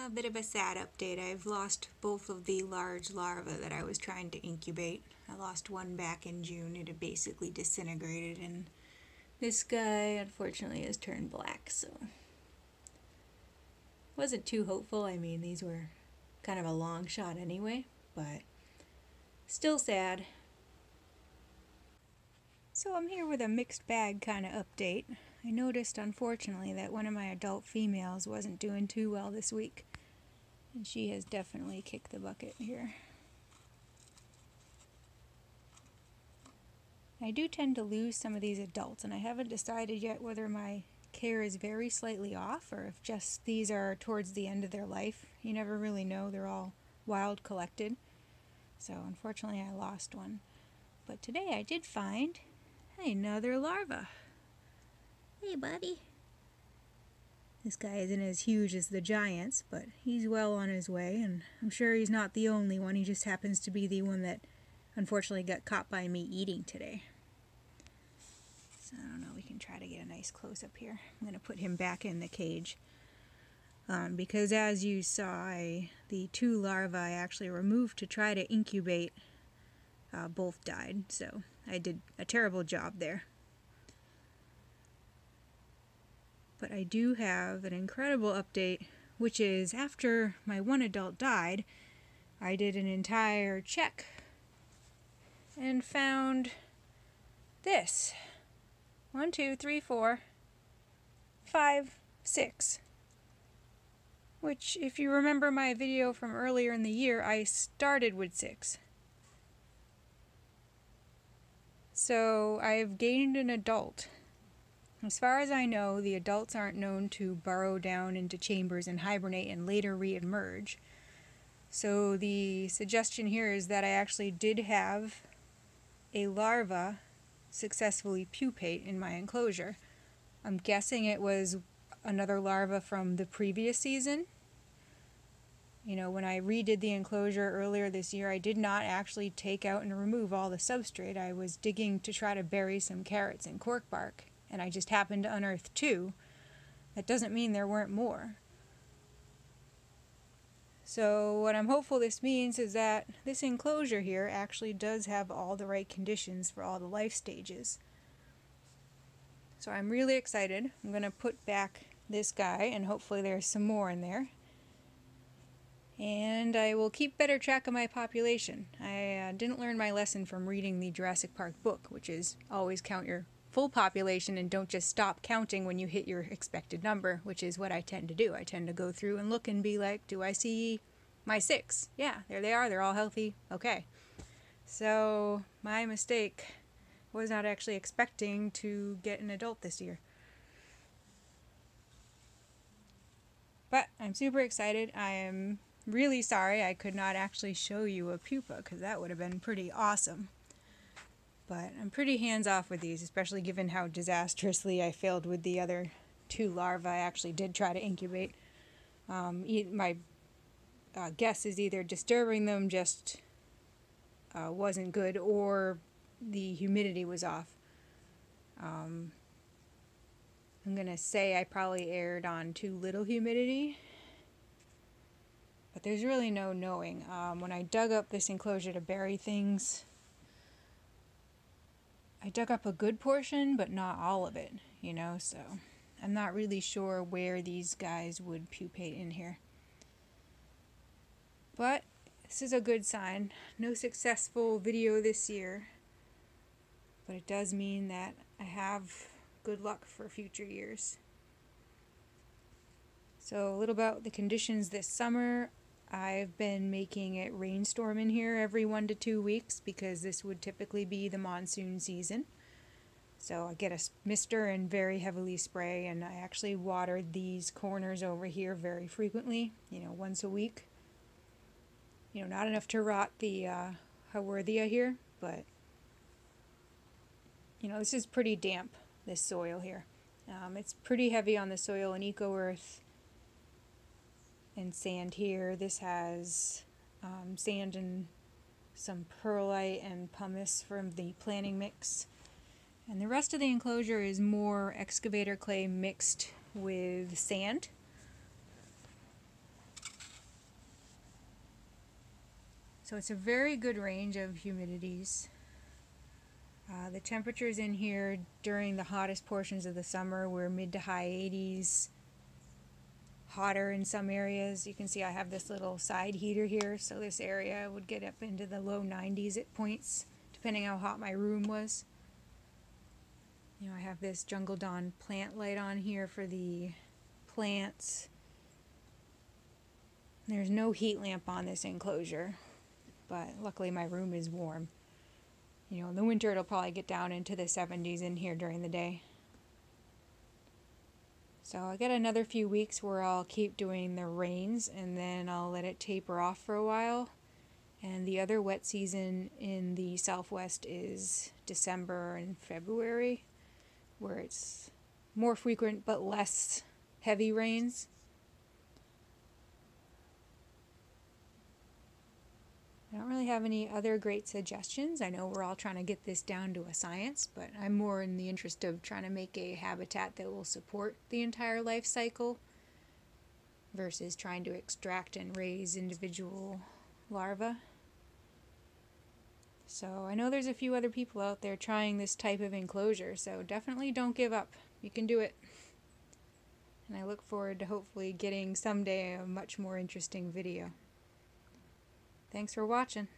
A bit of a sad update. I've lost both of the large larvae that I was trying to incubate. I lost one back in June. It had basically disintegrated, and this guy unfortunately has turned black, so wasn't too hopeful. I mean, these were kind of a long shot anyway, but still sad. So I'm here with a mixed bag kind of update. I noticed, unfortunately, that one of my adult females wasn't doing too well this week, and she has definitely kicked the bucket here. I do tend to lose some of these adults, and I haven't decided yet whether my care is very slightly off or if just these are towards the end of their life. You never really know. They're all wild collected. So unfortunately I lost one. But today I did find another larva. Hey buddy. This guy isn't as huge as the giants, but he's well on his way, and I'm sure he's not the only one. He just happens to be the one that unfortunately got caught by me eating today. So I don't know, we can try to get a nice close-up here. I'm going to put him back in the cage. Because as you saw, the two larvae I actually removed to try to incubate both died, so I did a terrible job there. But I do have an incredible update, which is after my one adult died, I did an entire check and found this. 1, 2, 3, 4, 5, 6. Which, if you remember my video from earlier in the year, I started with 6. So I've gained an adult. As far as I know, the adults aren't known to burrow down into chambers and hibernate and later re-emerge. So the suggestion here is that I actually did have a larva successfully pupate in my enclosure. I'm guessing it was another larva from the previous season. You know, when I redid the enclosure earlier this year, I did not actually take out and remove all the substrate. I was digging to try to bury some carrots in cork bark, and I just happened to unearth 2. That doesn't mean there weren't more. So what I'm hopeful this means is that this enclosure here actually does have all the right conditions for all the life stages. So I'm really excited. I'm going to put back this guy, and hopefully there's some more in there. And I will keep better track of my population. I didn't learn my lesson from reading the Jurassic Park book, which is always count your full population and don't just stop counting when you hit your expected number, which is what I tend to do. I tend to go through and look and be like, do I see my 6? Yeah, there they are. They're all healthy. Okay. So my mistake was not actually expecting to get an adult this year. But I'm super excited. I am really sorry I could not actually show you a pupa, because that would have been pretty awesome. But I'm pretty hands-off with these, especially given how disastrously I failed with the other 2 larvae I actually did try to incubate. My guess is either disturbing them just wasn't good, or the humidity was off. I'm going to say I probably erred on too little humidity, but there's really no knowing. When I dug up this enclosure to bury things, I dug up a good portion, but not all of it, you know, so I'm not really sure where these guys would pupate in here. But this is a good sign. No successful video this year, but it does mean that I have good luck for future years. So a little about the conditions this summer. I've been making it rainstorm in here every 1 to 2 weeks because this would typically be the monsoon season. So I get a mister and very heavily spray, and I actually watered these corners over here very frequently, you know, once a week. You know, not enough to rot the Haworthia here, but you know, this is pretty damp, this soil here. It's pretty heavy on the soil and eco earth and sand here. This has sand and some perlite and pumice from the planting mix. And the rest of the enclosure is more excavator clay mixed with sand. So it's a very good range of humidities. The temperatures in here during the hottest portions of the summer were mid to high 80s, hotter in some areas. You can see I have this little side heater here, so this area would get up into the low 90s at points, depending how hot my room was. You know, I have this Jungle Dawn plant light on here for the plants. There's no heat lamp on this enclosure, but luckily my room is warm. You know, in the winter it'll probably get down into the 70s in here during the day. So I got another few weeks where I'll keep doing the rains and then I'll let it taper off for a while. And the other wet season in the southwest is December and February, where it's more frequent but less heavy rains. I don't really have any other great suggestions. I know we're all trying to get this down to a science, but I'm more in the interest of trying to make a habitat that will support the entire life cycle versus trying to extract and raise individual larvae. So I know there's a few other people out there trying this type of enclosure, so definitely don't give up. You can do it. And I look forward to hopefully getting someday a much more interesting video. Thanks for watching.